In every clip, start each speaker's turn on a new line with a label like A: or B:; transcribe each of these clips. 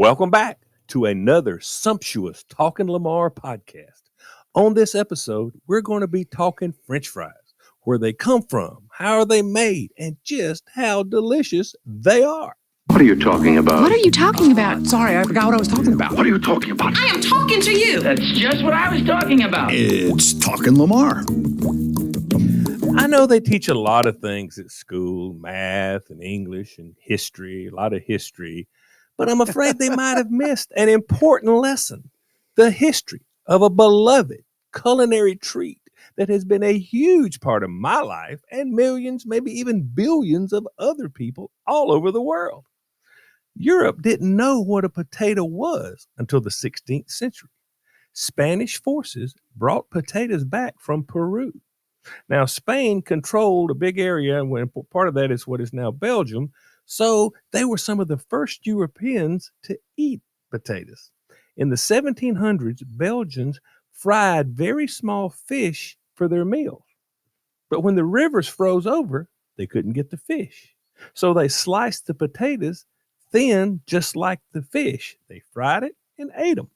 A: Welcome back to another sumptuous Talking Lamar podcast. On this episode, we're going to be talking French fries, where they come from, how are they made, and just how delicious they are.
B: What are you talking about?
C: What are you talking about?
D: Sorry, I forgot what I was talking about.
B: What are you talking about?
E: I am talking to you.
F: That's just what I was talking about.
D: It's Talking Lamar.
A: I know they teach a lot of things at school, math and English and history, a lot of history, but I'm afraid they might have missed an important lesson, the history of a beloved culinary treat that has been a huge part of my life and millions, maybe even billions of other people all over the world. Europe didn't know what a potato was until the 16th century. Spanish forces brought potatoes back from Peru. Now, Spain controlled a big area, and part of that is what is now Belgium, so they were some of the first Europeans to eat potatoes. In the 1700s, Belgians fried very small fish for their meals. But when the rivers froze over, they couldn't get the fish. So they sliced the potatoes thin, just like the fish. They fried it and ate them.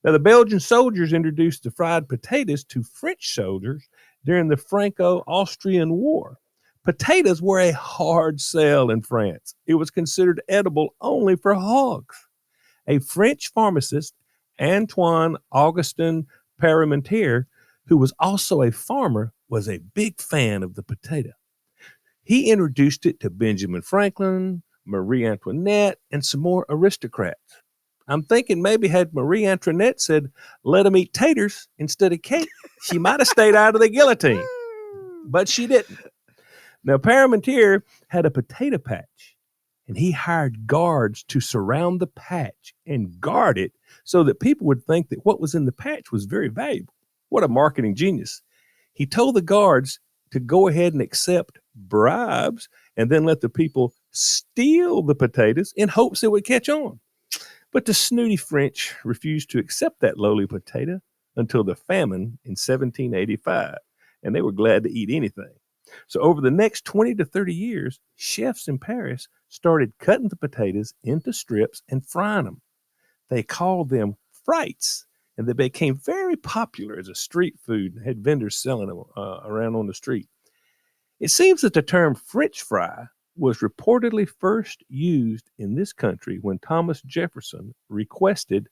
A: Now, the Belgian soldiers introduced the fried potatoes to French soldiers during the Franco-Austrian War. Potatoes were a hard sell in France. It was considered edible only for hogs. A French pharmacist, Antoine Augustin Parmentier, who was also a farmer, was a big fan of the potato. He introduced it to Benjamin Franklin, Marie Antoinette, and some more aristocrats. I'm thinking maybe had Marie Antoinette said, let them eat taters instead of cake, she might have stayed out of the guillotine. But she didn't. Now, Parmentier had a potato patch, and he hired guards to surround the patch and guard it so that people would think that what was in the patch was very valuable. What a marketing genius. He told the guards to go ahead and accept bribes and then let the people steal the potatoes in hopes it would catch on. But the snooty French refused to accept that lowly potato until the famine in 1785, and they were glad to eat anything. So over the next 20 to 30 years, chefs in Paris started cutting the potatoes into strips and frying them. They called them frites, and they became very popular as a street food and had vendors selling them around on the street. It seems that the term French fry was reportedly first used in this country when Thomas Jefferson requested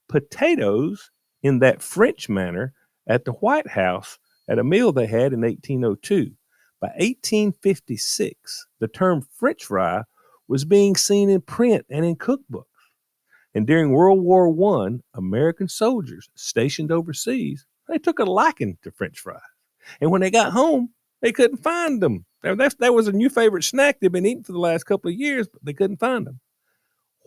A: potatoes in that French manner at the White House at a meal they had in 1802. By 1856, the term French fry was being seen in print and in cookbooks. And during World War I, American soldiers stationed overseas, they took a liking to French fries. And when they got home, they couldn't find them. That was a new favorite snack they'd been eating for the last couple of years, but they couldn't find them.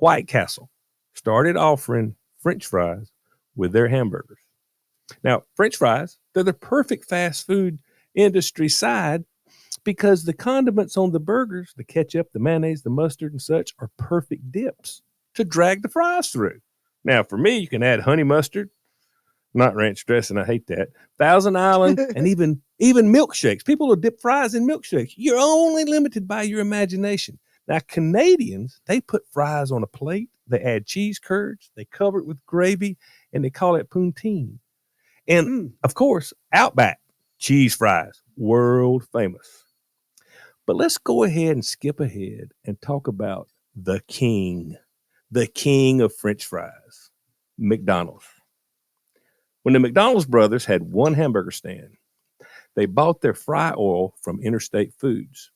A: White Castle started offering French fries with their hamburgers. Now, French fries, they're the perfect fast food industry side because the condiments on the burgers, the ketchup, the mayonnaise, the mustard and such, are perfect dips to drag the fries through. Now, for me, you can add honey mustard, not ranch dressing, I hate that, Thousand Island, and even milkshakes. People will dip fries in milkshakes. You're only limited by your imagination. Now, Canadians, they put fries on a plate, they add cheese curds, they cover it with gravy, and they call it poutine. And, of course, Outback cheese fries, world famous. But let's go ahead and skip ahead and talk about the king of French fries, McDonald's. When the McDonald's brothers had one hamburger stand, they bought their fry oil from Interstate Foods.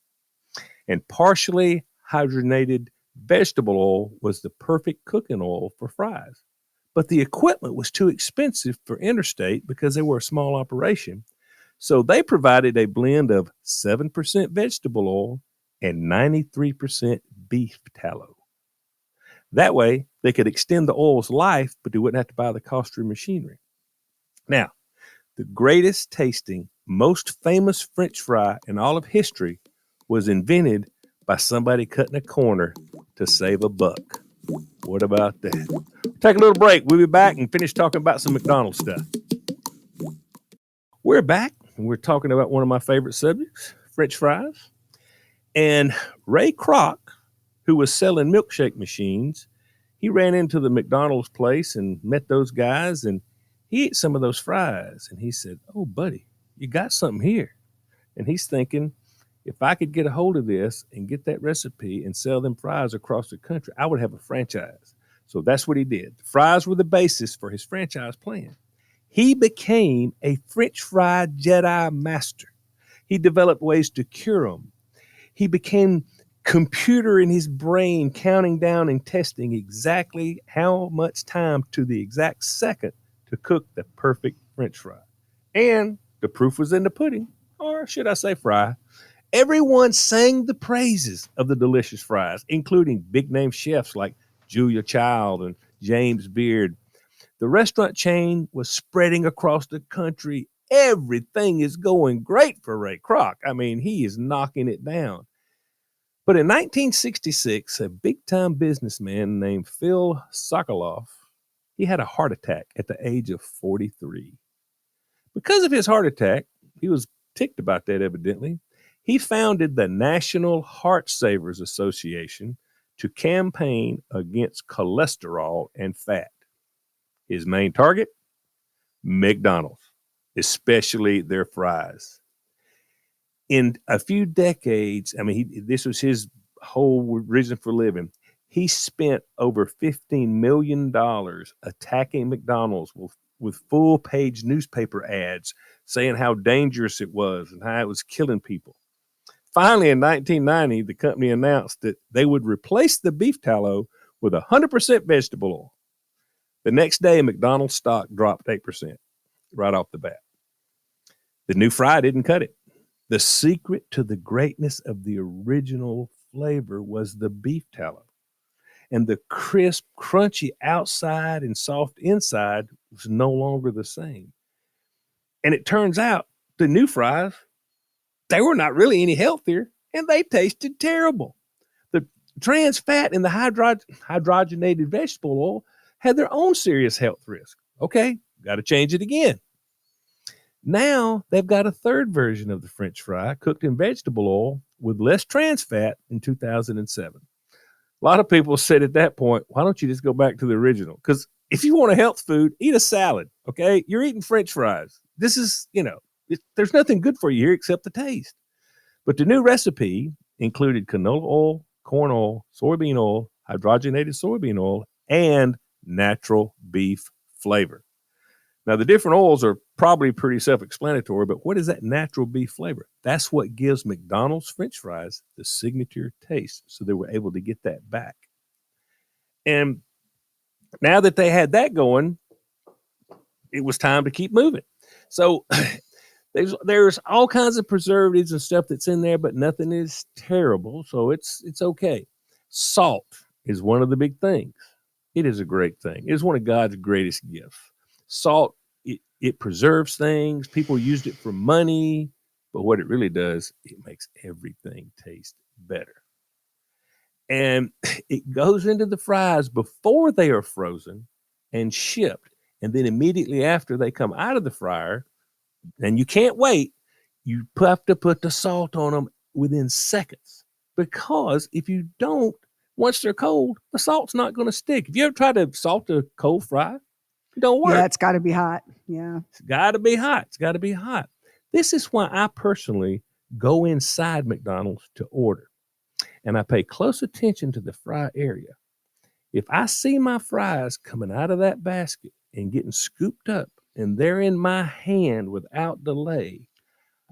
A: And partially hydrogenated vegetable oil was the perfect cooking oil for fries. But the equipment was too expensive for Interstate because they were a small operation. So they provided a blend of 7% vegetable oil and 93% beef tallow. That way, they could extend the oil's life, but they wouldn't have to buy the costly machinery. Now, the greatest tasting, most famous French fry in all of history was invented by somebody cutting a corner to save a buck. What about that? Take a little break. We'll be back and finish talking about some McDonald's stuff. We're back, and we're talking about one of my favorite subjects, French fries. And Ray Kroc, who was selling milkshake machines, He ran into the McDonald's place and met those guys, and he ate some of those fries. And he said, "Oh, buddy, you got something here." And he's thinking, if I could get a hold of this and get that recipe and sell them fries across the country, I would have a franchise. So that's what he did. The fries were the basis for his franchise plan. He became a French fry Jedi master. He developed ways to cure them. He became computer in his brain, counting down and testing exactly how much time to the exact second to cook the perfect French fry. And the proof was in the pudding, or should I say fry. Everyone sang the praises of the delicious fries, including big-name chefs like Julia Child and James Beard. The restaurant chain was spreading across the country. Everything is going great for Ray Kroc. I mean, he is knocking it down. But in 1966, a big-time businessman named Phil Sokoloff, he had a heart attack at the age of 43. Because of his heart attack, he was ticked about that evidently. He founded the National Heart Savers Association to campaign against cholesterol and fat. His main target? McDonald's, especially their fries. In a few decades, I mean, this was his whole reason for living. He spent over $15 million attacking McDonald's with full-page newspaper ads saying how dangerous it was and how it was killing people. Finally, in 1990, the company announced that they would replace the beef tallow with 100% vegetable oil. The next day, McDonald's stock dropped 8% right off the bat. The new fry didn't cut it. The secret to the greatness of the original flavor was the beef tallow. And the crisp, crunchy outside and soft inside was no longer the same. And it turns out the new fries, they were not really any healthier, and they tasted terrible. The trans fat in the hydrogenated vegetable oil had their own serious health risk. Okay, got to change it again. Now they've got a third version of the French fry cooked in vegetable oil with less trans fat in 2007. A lot of people said at that point, why don't you just go back to the original? Because if you want a health food, eat a salad, okay? You're eating French fries. This is, there's nothing good for you here except the taste. But the new recipe included canola oil, corn oil, soybean oil, hydrogenated soybean oil, and natural beef flavor. Now, the different oils are probably pretty self-explanatory, but what is that natural beef flavor? That's what gives McDonald's French fries the signature taste, so they were able to get that back. And now that they had that going, it was time to keep moving. So there's all kinds of preservatives and stuff that's in there, but nothing is terrible, so it's okay. Salt is one of the big things. It is a great thing. It is one of God's greatest gifts. Salt, it preserves things. People used it for money, but what it really does, it makes everything taste better. And it goes into the fries before they are frozen and shipped. And then immediately after they come out of the fryer, and you can't wait, you have to put the salt on them within seconds. Because if you don't, once they're cold, the salt's not going to stick. If you ever tried to salt a cold fry, it don't work.
C: Yeah, it's got to be hot. Yeah.
A: It's got to be hot. It's got to be hot. This is why I personally go inside McDonald's to order. And I pay close attention to the fry area. If I see my fries coming out of that basket and getting scooped up, and they're in my hand without delay,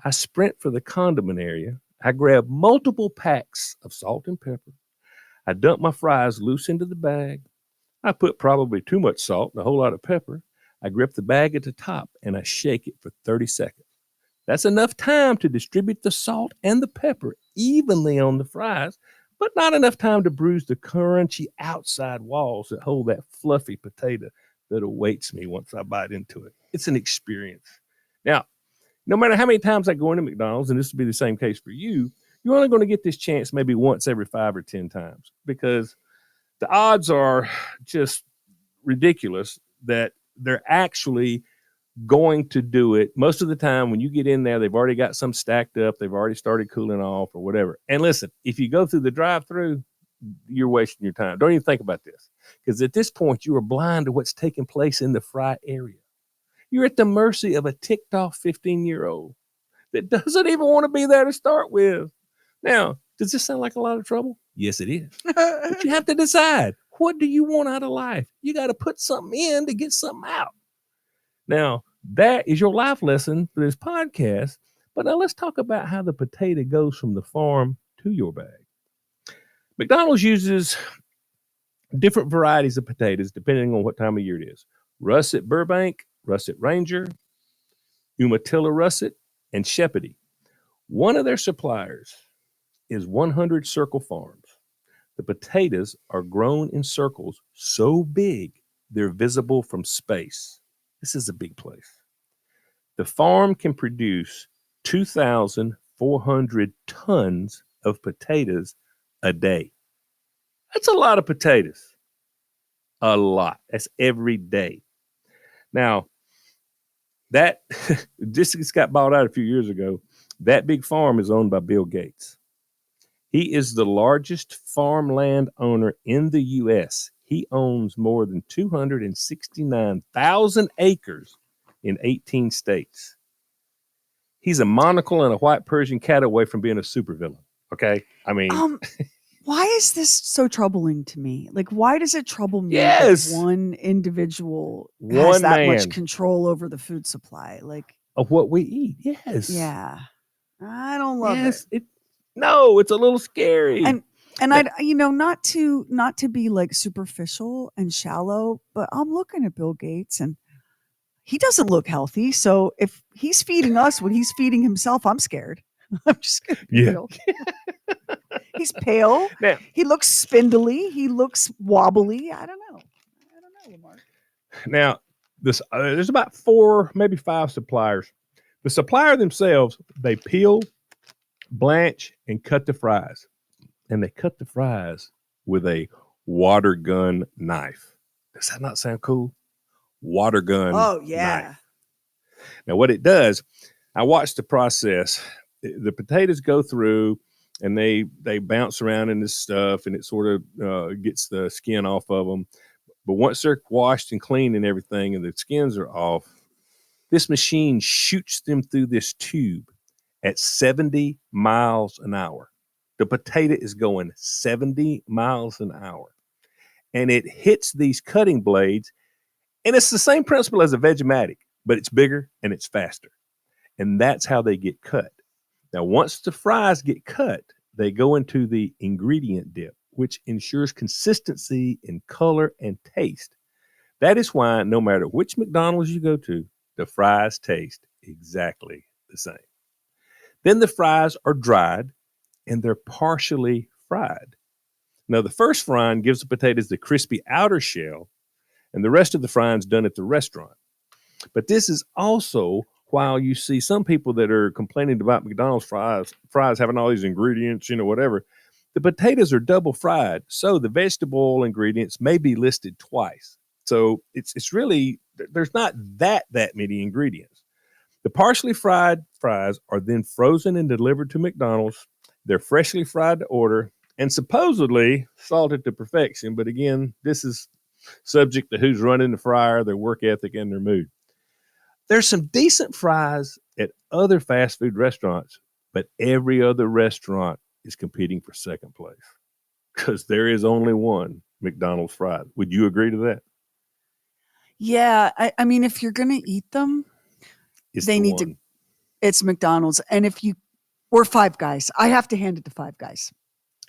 A: I sprint for the condiment area. I grab multiple packs of salt and pepper. I dump my fries loose into the bag. I put probably too much salt and a whole lot of pepper. I grip the bag at the top and I shake it for 30 seconds. That's enough time to distribute the salt and the pepper evenly on the fries, but not enough time to bruise the crunchy outside walls that hold that fluffy potato that awaits me once I bite into it. It's an experience. Now, no matter how many times I go into McDonald's, and this will be the same case for you, you're only going to get this chance maybe once every 5 or 10 times, because the odds are just ridiculous that they're actually going to do it. Most of the time when you get in there, they've already got some stacked up. They've already started cooling off or whatever. And listen, if you go through the drive-through, you're wasting your time. Don't even think about this. Because at this point, you are blind to what's taking place in the fry area. You're at the mercy of a ticked off 15-year-old that doesn't even want to be there to start with. Now, does this sound like a lot of trouble? Yes, it is. But you have to decide, what do you want out of life? You got to put something in to get something out. Now, that is your life lesson for this podcast. But now let's talk about how the potato goes from the farm to your bag. McDonald's uses different varieties of potatoes depending on what time of year it is. Russet Burbank, Russet Ranger, Umatilla Russet, and Shepherdie. One of their suppliers is 100 Circle Farms. The potatoes are grown in circles so big they're visible from space. This is a big place. The farm can produce 2,400 tons of potatoes a day. That's a lot of potatoes. A lot. That's every day. Now, that this got bought out a few years ago. That big farm is owned by Bill Gates. He is the largest farmland owner in the U.S. He owns more than 269,000 acres in 18 states. He's a monocle and a white Persian cat away from being a supervillain. Okay? I mean...
C: Why is this so troubling to me? Like, why does it trouble me
A: Yes.
C: that one individual has
A: One
C: that
A: man.
C: much control over the food supply? Like,
A: of what we eat. Yes.
C: yeah, I don't love it.
A: No, it's a little scary.
C: And I, not to be like superficial and shallow, but I'm looking at Bill Gates and he doesn't look healthy. So if he's feeding us when he's feeding himself, I'm scared. I'm just gonna be real. He's pale.
A: Now,
C: he looks spindly. He looks wobbly. I don't know, Lamar.
A: Now, there's about 4, maybe 5 suppliers. The supplier themselves, they peel, blanch, and cut the fries. And they cut the fries with a water gun knife. Does that not sound cool? Water gun knife. Now, what it does, I watched the process. The potatoes go through and they bounce around in this stuff and it sort of gets the skin off of them. But once they're washed and clean and everything and the skins are off, this machine shoots them through this tube at 70 miles an hour. The potato is going 70 miles an hour. And it hits these cutting blades. And it's the same principle as a Vegematic, but it's bigger and it's faster. And that's how they get cut. Now, once the fries get cut, they go into the ingredient dip, which ensures consistency in color and taste. That is why no matter which McDonald's you go to, the fries taste exactly the same. Then the fries are dried and they're partially fried. Now, the first frying gives the potatoes the crispy outer shell, and the rest of the frying is done at the restaurant. But this is also while you see some people that are complaining about McDonald's fries having all these ingredients, whatever, the potatoes are double fried. So the vegetable ingredients may be listed twice. So it's really, there's not that many ingredients. The partially fried fries are then frozen and delivered to McDonald's. They're freshly fried to order and supposedly salted to perfection. But again, this is subject to who's running the fryer, their work ethic, and their mood. There's some decent fries at other fast food restaurants, but every other restaurant is competing for second place because there is only one McDonald's fries. Would you agree to that?
C: Yeah. I mean, if you're going to eat them, it's McDonald's. And or Five Guys, I have to hand it to Five Guys.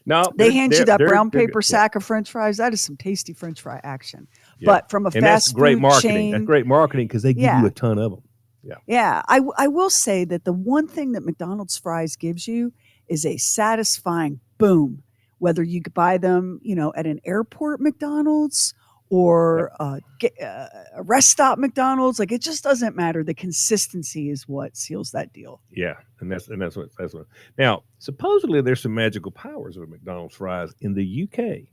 A: No,
C: they hand you that brown paper sack of French fries. That is some tasty French fry action. Yeah. But from a fast food chain,
A: that's great marketing because they give you a ton of them.
C: Yeah. I will say that the one thing that McDonald's fries gives you is a satisfying boom. Whether you could buy them, at an airport McDonald's or a rest stop McDonald's, like it just doesn't matter. The consistency is what seals that deal.
A: Yeah, and that's what. Now, supposedly there's some magical powers of McDonald's fries in the UK,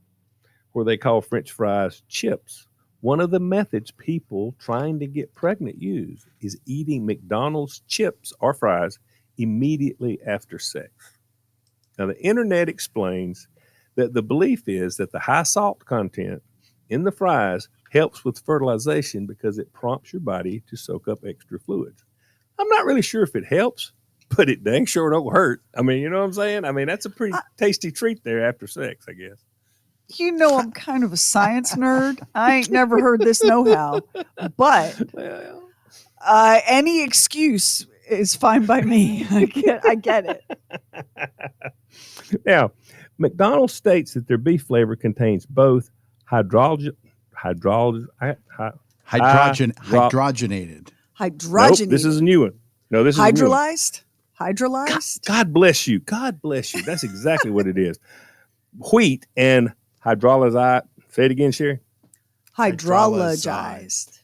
A: where they call French fries chips. One of the methods people trying to get pregnant use is eating McDonald's chips or fries immediately after sex. Now, the internet explains The belief is that the high salt content in the fries helps with fertilization because it prompts your body to soak up extra fluids. I'm not really sure if it helps, but it dang sure don't hurt. I mean, you know what I'm saying? I mean, that's a pretty tasty treat there after sex, I guess.
C: You know, I'm kind of a science nerd. I ain't never heard this know-how, but
A: Well,
C: any excuse is fine by me. I get it.
A: now, McDonald's states that their beef flavor contains both hydrogenated. Nope, this is a new one. No, this is a new one.
C: Hydrolyzed.
A: God bless you. God bless you. That's exactly what it is. Wheat and hydrolyzed. Say it again, Sherry.
C: Hydrologized.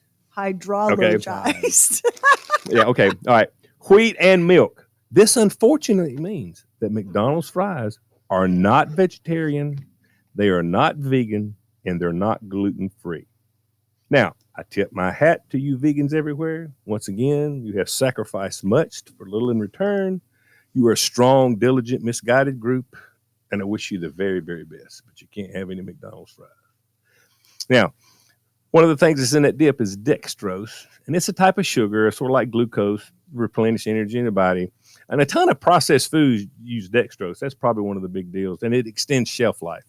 A: Yeah, okay. All right. Wheat and milk. This unfortunately means that McDonald's fries are not vegetarian, they are not vegan, and they're not gluten-free. Now, I tip my hat to you vegans everywhere. Once again, you have sacrificed much for little in return. You are a strong, diligent, misguided group, and I wish you the very, very best, but you can't have any McDonald's fries. Now, one of the things that's in that dip is dextrose, and it's a type of sugar, sort of like glucose, replenish energy in the body. And a ton of processed foods use dextrose. That's probably one of the big deals, and it extends shelf life.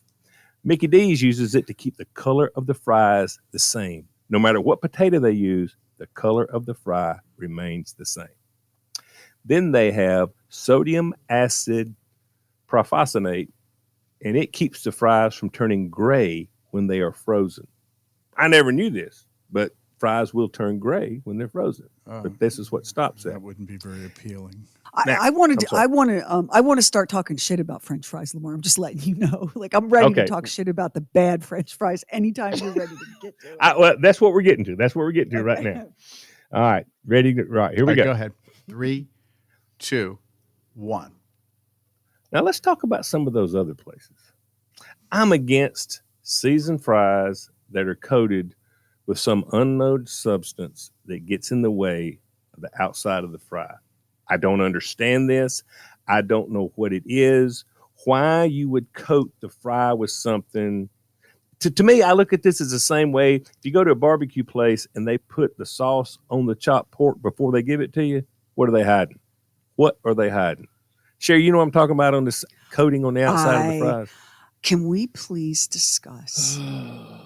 A: Mickey D's uses it to keep the color of the fries the same. No matter what potato they use, the color of the fry remains the same. Then they have sodium acid prophosphonate, and it keeps the fries from turning gray when they are frozen. I never knew this, but fries will turn gray when they're frozen. But this is what stops that.
E: That wouldn't be very appealing.
C: I want to start talking shit about French fries, Lamar. I'm just letting you know. Like, I'm ready to talk shit about the bad French fries anytime you're ready to get to it.
A: Well, that's what we're getting to. That's what we're getting to right now. All right, ready? Right, here we go.
E: Go ahead. 3, 2, 1.
A: Now let's talk about some of those other places. I'm against seasoned fries that are coated with some unknown substance that gets in the way of the outside of the fry. I don't understand this. I don't know what it is, why you would coat the fry with something. To me, I look at this as the same way. If you go to a barbecue place and they put the sauce on the chopped pork before they give it to you, what are they hiding? What are they hiding? Sherry, you know what I'm talking about on this coating on the outside of the fries?
C: Can we please discuss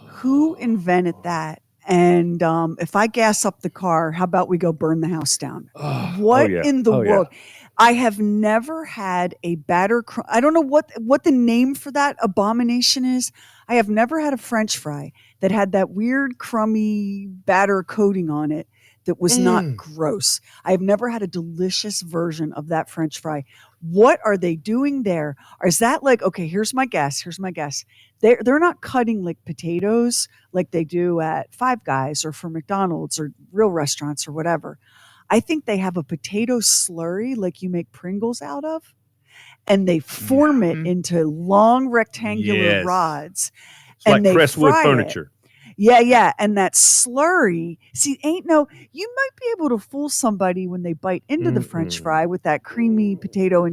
C: who invented that? And if I gas up the car, how about we go burn the house down? What in the world? Yeah. I have never had a batter. I don't know what the name for that abomination is. I have never had a French fry that had that weird crummy batter coating on it that was not gross. I have never had a delicious version of that French fry. What are they doing there? Or is that like, okay, here's my guess. They're not cutting like potatoes like they do at Five Guys or for McDonald's or real restaurants or whatever. I think they have a potato slurry like you make Pringles out of, and they form it into long rectangular rods.
A: It's like Crestwood furniture.
C: Yeah. And that slurry, see, you might be able to fool somebody when they bite into the French fry with that creamy potato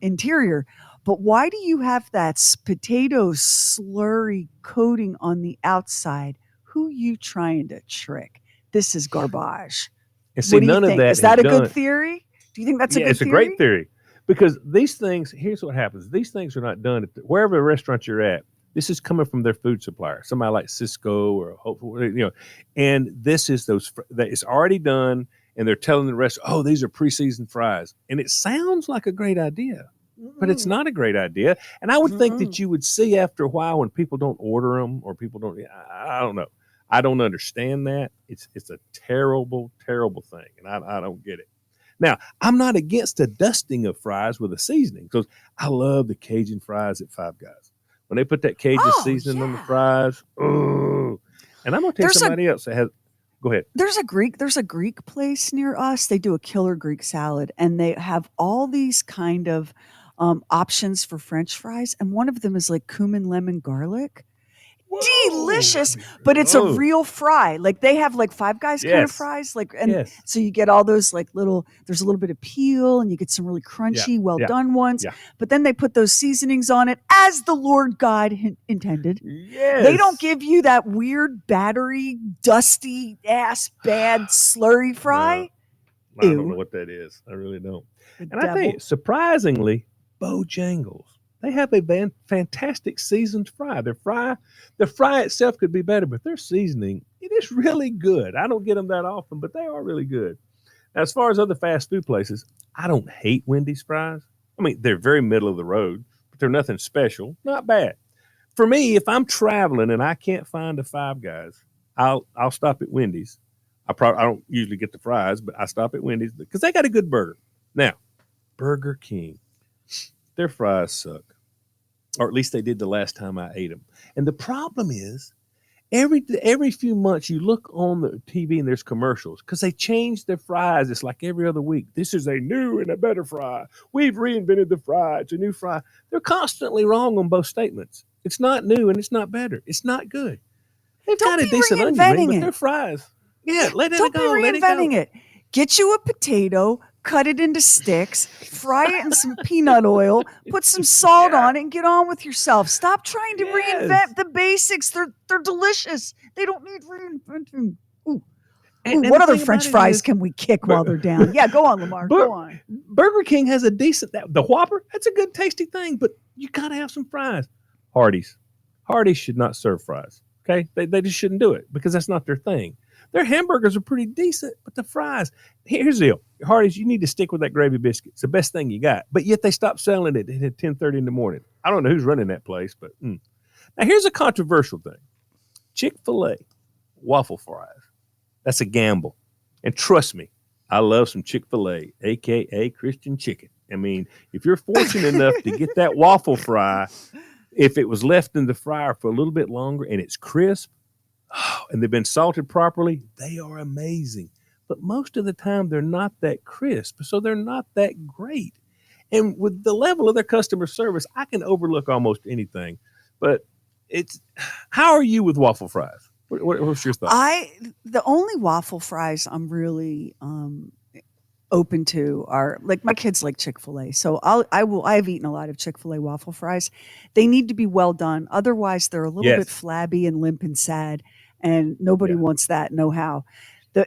C: interior. But why do you have that potato slurry coating on the outside? Who you trying to trick? This is garbage.
A: And see, none of that
C: is that a good theory? Do you think that's a good theory?
A: It's a great theory. Because these things, here's what happens. These things are not done wherever restaurant you're at. This is coming from their food supplier, somebody like Cisco or Hopeful, and this is that it's already done, and they're telling the restaurant, oh, these are pre-seasoned fries. And it sounds like a great idea, but it's not a great idea. And I would think that you would see after a while when people don't order them or people don't, I don't know. I don't understand that. It's a terrible, terrible thing, and I don't get it. Now, I'm not against a dusting of fries with a seasoning because I love the Cajun fries at Five Guys. When they put that Cajun seasoning on the fries, and I'm going to tell somebody else that has. Go ahead.
C: There's a Greek place near us. They do a killer Greek salad, and they have all these kind of options for French fries, and one of them is like cumin, lemon, garlic.
A: Whoa.
C: delicious, but it's a
A: Oh.
C: real fry. Like they have like Five Guys kind of
A: Yes.
C: fries. Like, and
A: Yes.
C: so you get all those like there's a little bit of peel and you get some really crunchy, well done ones.
A: Yeah.
C: But then they put those seasonings on it as the Lord God intended.
A: Yes.
C: They don't give you that weird, battery, dusty ass, bad slurry fry.
A: I don't
C: Ew.
A: know what that is. I really don't.
C: The
A: And I
C: devil.
A: think, surprisingly, Bojangles, they have a fantastic seasoned fry. The fry itself could be better, but their seasoning, it is really good. I don't get them that often, but they are really good. Now, as far as other fast food places, I don't hate Wendy's fries. I mean, they're very middle of the road, but they're nothing special. Not bad. For me, if I'm traveling and I can't find a Five Guys, I'll stop at Wendy's. I don't usually get the fries, but I stop at Wendy's because they got a good burger. Now, Burger King, their fries suck, or at least they did the last time I ate them. And the problem is, every few months you look on the TV and there's commercials because they change their fries. It's like every other week. This is a new and a better fry. We've reinvented the fry. It's a new fry. They're constantly wrong on both statements. It's not new and it's not better. It's not good. They've
C: Don't
A: got a
C: be
A: decent onion
C: reinventing
A: ring, but
C: it.
A: their fries. Yeah, let it
C: Don't
A: go.
C: be
A: Let it go.
C: reinventing it. Get you a potato, cut it into sticks, fry it in some peanut oil, put some salt on it, and get on with yourself. Stop trying to
A: Yes.
C: reinvent the basics. They're delicious. They don't need reinventing. Ooh.
A: And
C: What
A: the
C: other
A: thing
C: French
A: about it
C: fries
A: is,
C: can we kick while they're down? Yeah, go on, Lamar. Go on.
A: Burger King has a decent, the Whopper, that's a good tasty thing, but you got to have some fries. Hardee's should not serve fries. Okay. They just shouldn't do it because that's not their thing. Their hamburgers are pretty decent, but the fries, here's the deal. Hardee's, you need to stick with that gravy biscuit. It's the best thing you got. But yet they stopped selling it at 10:30 in the morning. I don't know who's running that place, but Now here's a controversial thing. Chick-fil-A waffle fries. That's a gamble. And trust me, I love some Chick-fil-A, a.k.a. Christian chicken. I mean, if you're fortunate enough to get that waffle fry, if it was left in the fryer for a little bit longer and it's crisp, and they've been salted properly, they are amazing. But most of the time, they're not that crisp, so they're not that great. And with the level of their customer service, I can overlook almost anything. But how are you with waffle fries? What's your thought?
C: The only waffle fries I'm really open to are like my kids like Chick-fil-A. So I've eaten a lot of Chick-fil-A waffle fries. They need to be well done. Otherwise they're a little bit flabby and limp and sad. And nobody wants that. No how.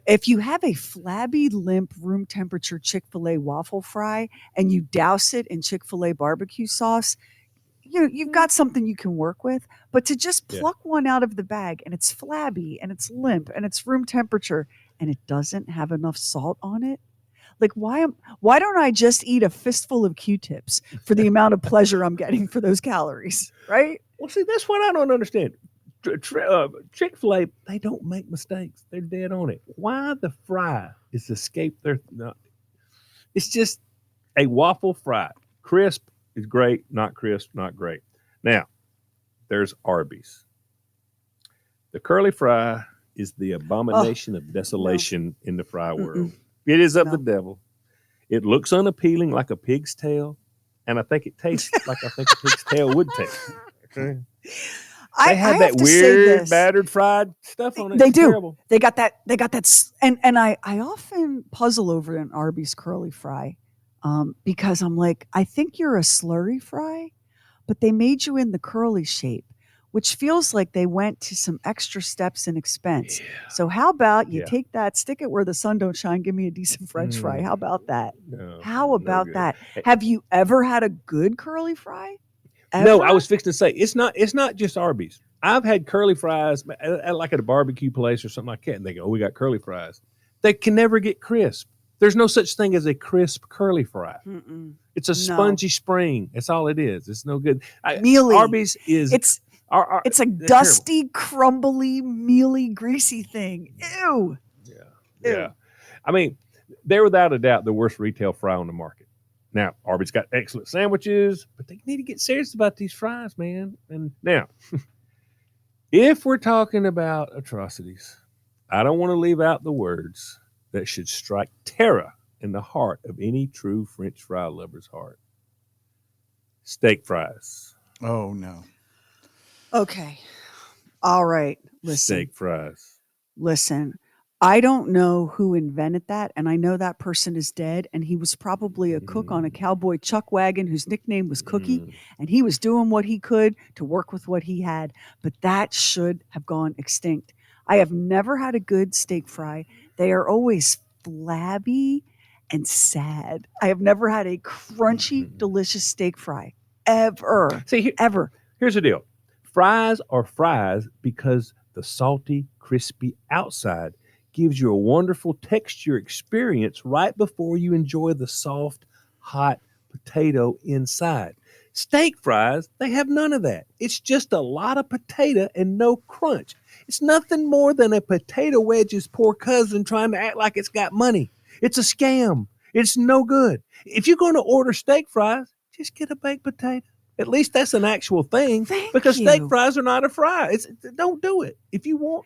C: If you have a flabby, limp, room temperature Chick-fil-A waffle fry and you douse it in Chick-fil-A barbecue sauce, you've got something you can work with. But to just pluck one out of the bag and it's flabby and it's limp and it's room temperature and it doesn't have enough salt on it, like why don't I just eat a fistful of Q-tips for the amount of pleasure I'm getting for those calories, right?
A: Well, see, that's what I don't understand. Chick-fil-A, they don't make mistakes. They're dead on it. Why the fry is escaped their? No, it's just a waffle fry. Crisp is great. Not crisp, not great. Now, there's Arby's. The curly fry is the abomination of desolation in the fry world. It is of the devil. It looks unappealing like a pig's tail, and I think it tastes like I think a pig's tail would taste. Okay. They have that weird battered fried stuff on it.
C: They
A: it's
C: do.
A: Terrible.
C: They got that. And I often puzzle over an Arby's curly fry because I'm like, I think you're a slurry fry, but they made you in the curly shape, which feels like they went to some extra steps and expense.
A: Yeah.
C: So how about you take that, stick it where the sun don't shine, give me a decent French fry. How about that?
A: No,
C: How about
A: no
C: that?
A: Hey,
C: Have you ever had a good curly fry? Ever?
A: No, I was fixing to say it's not just Arby's. I've had curly fries like at a barbecue place or something like that, and they go, "Oh, we got curly fries." They can never get crisp. There's no such thing as a crisp curly fry. It's a spongy spring. That's all it is. It's no good.
C: Mealy.
A: Arby's is
C: it's a dusty, crumbly, mealy, greasy thing. Ew.
A: Yeah. I mean, they're without a doubt the worst retail fry on the market. Now, Arby's got excellent sandwiches, but they need to get serious about these fries, man. And now, if we're talking about atrocities, I don't want to leave out the words that should strike terror in the heart of any true French fry lover's heart. Steak fries.
E: Oh, no.
C: Okay. All right. Listen.
A: Steak fries.
C: Listen, I don't know who invented that, and I know that person is dead, and he was probably a cook on a cowboy chuck wagon whose nickname was Cookie, and he was doing what he could to work with what he had, but that should have gone extinct. I have never had a good steak fry. They are always flabby and sad. I have never had a crunchy, delicious steak fry ever,
A: See,
C: ever.
A: here's the deal. Fries are fries because the salty, crispy outside gives you a wonderful texture experience right before you enjoy the soft, hot potato inside. Steak fries, they have none of that. It's just a lot of potato and no crunch. It's nothing more than a potato wedge's poor cousin trying to act like it's got money. It's a scam. It's no good. If you're going to order steak fries, just get a baked potato. At least that's an actual thing.
C: Thank
A: because
C: you.
A: steak fries are not a fry. Don't do it. If you want,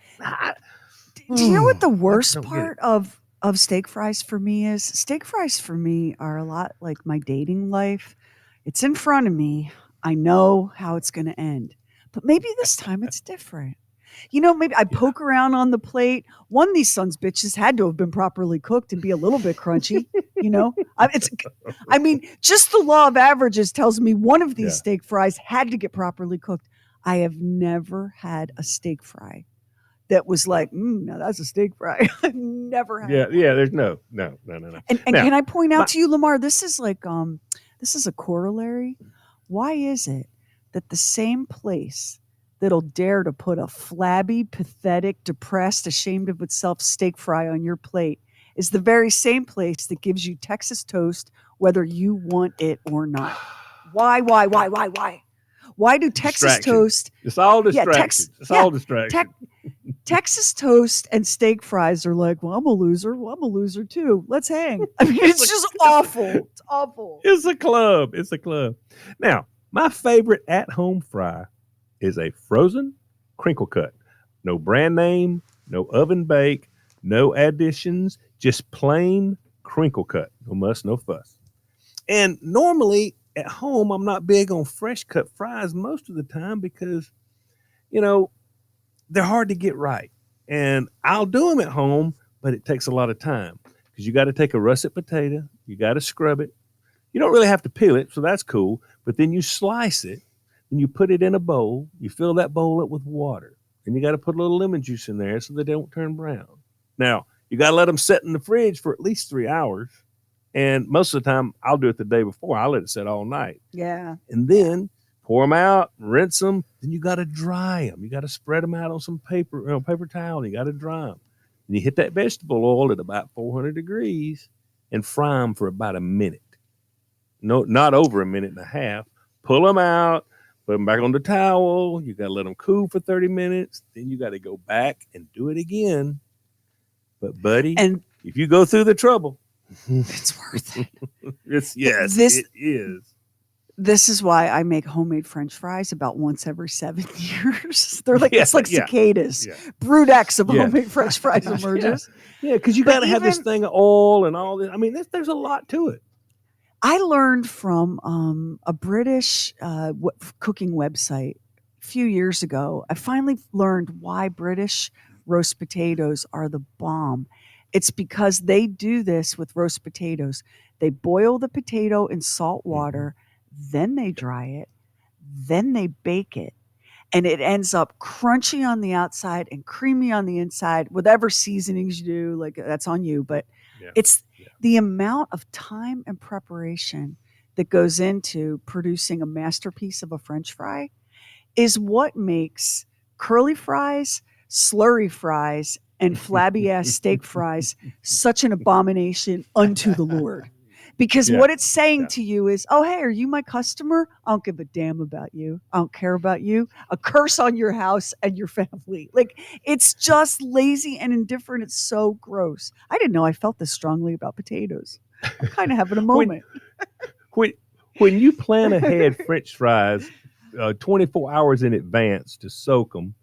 C: Do you know what the
A: I
C: worst
A: don't get
C: part of steak fries for me is? Steak fries for me are a lot like my dating life. It's in front of me. I know how it's going to end. But maybe this time it's different. Maybe I poke around on the plate. One of these sons bitches had to have been properly cooked and be a little bit crunchy. Just the law of averages tells me one of these
A: Yeah.
C: steak fries had to get properly cooked. I have never had a steak fry that was like, now that's a steak fry. I've never had one.
A: There's no.
C: And
A: Now,
C: can I point out
A: my-
C: to you, Lamar, this is like this is a corollary. Why is it that the same place that'll dare to put a flabby, pathetic, depressed, ashamed of itself steak fry on your plate is the very same place that gives you Texas toast whether you want it or not? Why? Why do Texas
A: Distraction.
C: toast?
A: It's all
C: Yeah,
A: distractions. All distractions.
C: Texas toast and steak fries are like, well, I'm a loser. Well, I'm a loser too. Let's hang. I mean, it's just awful. It's awful.
A: It's a club. Now, my favorite at-home fry is a frozen crinkle cut. No brand name, no oven bake, no additions, just plain crinkle cut. No muss, no fuss. And normally at home, I'm not big on fresh cut fries most of the time because, they're hard to get right. And I'll do them at home, but it takes a lot of time because you got to take a russet potato, you got to scrub it. You don't really have to peel it, so that's cool. But then you slice it and you put it in a bowl. You fill that bowl up with water. And you got to put a little lemon juice in there so they don't turn brown. Now, you got to let them sit in the fridge for at least 3 hours. And most of the time, I'll do it the day before. I'll let it sit all night.
C: Yeah.
A: And then pour them out, rinse them. Then you got to dry them. You got to spread them out on some paper towel. And you got to dry them. And you hit that vegetable oil at about 400 degrees and fry them for about a minute. No, not over a minute and a half. Pull them out, put them back on the towel. You got to let them cool for 30 minutes. Then you got to go back and do it again. But buddy,
C: And
A: if you go through the trouble,
C: it's worth it.
A: it is.
C: This is why I make homemade French fries about once every 7 years. They're like,
A: Yeah,
C: it's like
A: yeah,
C: cicadas.
A: yeah.
C: Brood X of
A: Yeah.
C: homemade French fries emerges.
A: Yeah, because you
C: But
A: got to have this
C: even-
A: thing of oil and all this. I mean, there's a lot to it.
C: I learned from a British cooking website a few years ago. I finally learned why British roast potatoes are the bomb. It's because they do this with roast potatoes. They boil the potato in salt water, then they dry it, then they bake it. And it ends up crunchy on the outside and creamy on the inside. Whatever seasonings you do, like that's on you. But
A: Yeah.
C: it's the amount of time and preparation that goes into producing a masterpiece of a French fry is what makes curly fries, slurry fries, and flabby ass steak fries such an abomination unto the Lord. Because
A: Yeah.
C: what it's saying
A: Yeah.
C: to you is, oh, hey, are you my customer? I don't give a damn about you. I don't care about you. A curse on your house and your family. Like, it's just lazy and indifferent. It's so gross. I didn't know I felt this strongly about potatoes. I'm kind of having a moment.
A: When you plan ahead French fries 24 hours in advance to soak them,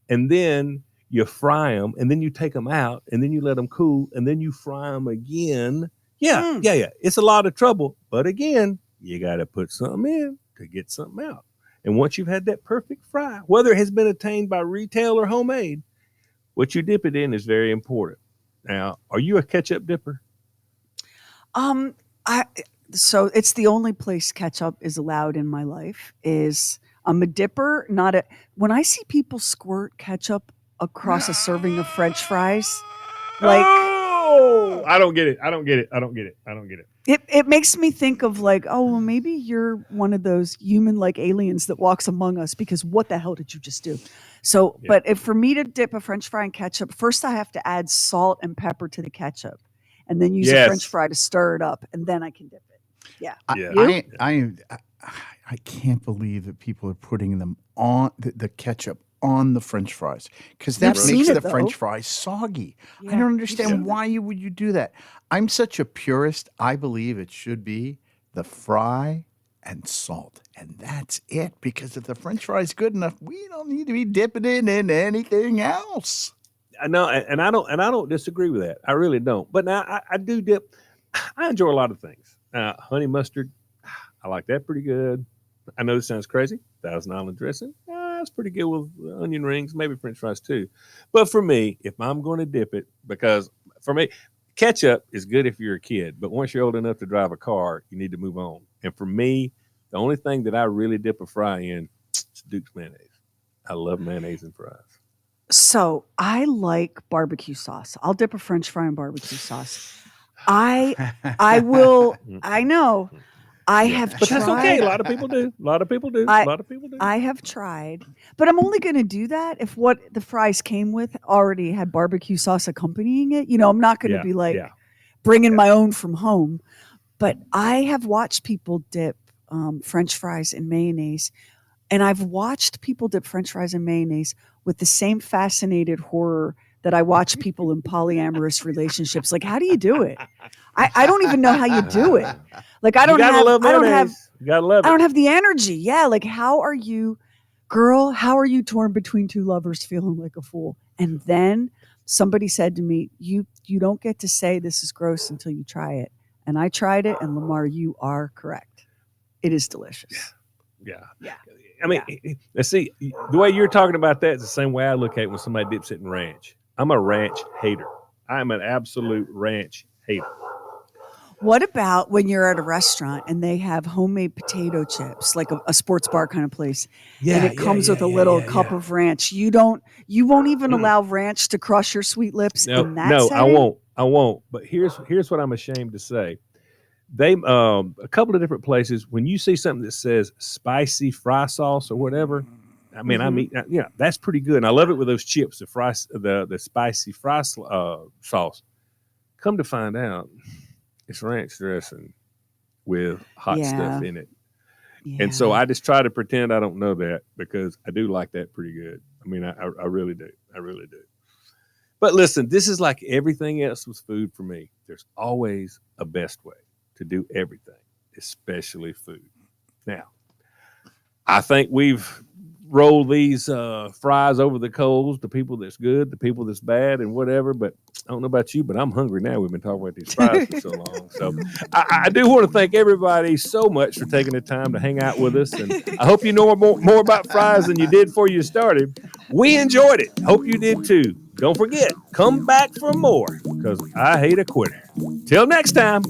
A: and then you fry them, and then you take them out, and then you let them cool, and then you fry them again. Yeah. It's a lot of trouble, but again, you got to put something in to get something out. And once you've had that perfect fry, whether it has been attained by retail or homemade, what you dip it in is very important. Now, are you a ketchup dipper?
C: Um, I so it's the only place ketchup is allowed in my life. Is I'm a dipper, not a. When I see people squirt ketchup across a serving of French fries, like
A: Oh, I don't get it. I don't get it. I don't get it. I don't get it.
C: it makes me think of like, oh, well, maybe you're one of those human-like aliens that walks among us. Because what the hell did you just do? So,
A: Yeah.
C: but if for me to dip a French fry in ketchup, first I have to add salt and pepper to the ketchup, and then use a French
A: Yes.
C: fry to stir it up, and then I can dip it. Yeah.
A: Yeah.
C: You?
E: I can't believe that people are putting them on the ketchup on the French fries because that
C: You've seen
E: makes
C: it,
E: the French
C: though.
E: fries soggy.
C: Yeah,
E: I don't
C: you've
E: understand
C: seen
E: why would you do that. I'm such a purist. I believe it should be the fry and salt, and that's it. Because if the French fry is good enough, we don't need to be dipping it in anything else.
A: I know, and I don't disagree with that. I really don't. But now I do dip. I enjoy a lot of things. Honey mustard, I like that pretty good. I know this sounds crazy. Thousand Island dressing, that's pretty good with onion rings, maybe French fries too. But for me, if I'm going to dip it, because for me, ketchup is good if you're a kid, but once you're old enough to drive a car, you need to move on. And for me, the only thing that I really dip a fry in is Duke's mayonnaise. I love mayonnaise and fries.
C: So I like barbecue sauce. I'll dip a French fry in barbecue sauce. I will. I know. I have
A: But
C: tried.
A: that's okay. A lot of people do. A lot of people do.
C: I-
A: A lot of people do.
C: I have tried, but I'm only going to do that if what the fries came with already had barbecue sauce accompanying it. I'm not going to be like bringing my own from home. But I have watched people dip French fries in mayonnaise, and I've watched people dip French fries in mayonnaise with the same fascinated horror that I watch people in polyamorous relationships. Like, how do you do it? I don't even know how you do it. Like, I
A: You
C: don't
A: gotta
C: have.
A: love
C: I don't have.
A: mayonnaise. You gotta love
C: I
A: it.
C: don't have the energy. Yeah, like how are you, girl? How are you torn between two lovers, feeling like a fool? And then somebody said to me, "You don't get to say this is gross until you try it." And I tried it, and Lamar, you are correct. It is delicious.
A: Yeah.
C: Yeah.
A: I mean, let's see. The way you're talking about that is the same way I look at it when somebody dips it in ranch. I'm a ranch hater. I'm an absolute ranch hater.
C: What about when you're at a restaurant and they have homemade potato chips, like a sports bar kind of place, and it comes with a little cup of ranch? You won't even allow ranch to crush your sweet lips in that
A: No,
C: setting?
A: I won't. But here's what I'm ashamed to say. They a couple of different places when you see something that says spicy fry sauce or whatever. I mean, I mean, that's pretty good, and I love it with those chips, the spicy fry sauce. Come to find out, it's ranch dressing with hot stuff in it. And so I just try to pretend I don't know that because I do like that pretty good. I mean, I really do. I really do. But listen, this is like everything else with food for me. There's always a best way to do everything, especially food. Now, I think we've rolled these fries over the coals, the people that's good, the people that's bad, and whatever. But I don't know about you, but I'm hungry now. We've been talking about these fries for so long. So I do want to thank everybody so much for taking the time to hang out with us. And I hope you know more about fries than you did before you started. We enjoyed it. Hope you did too. Don't forget, come back for more because I hate a quitter. Till next time.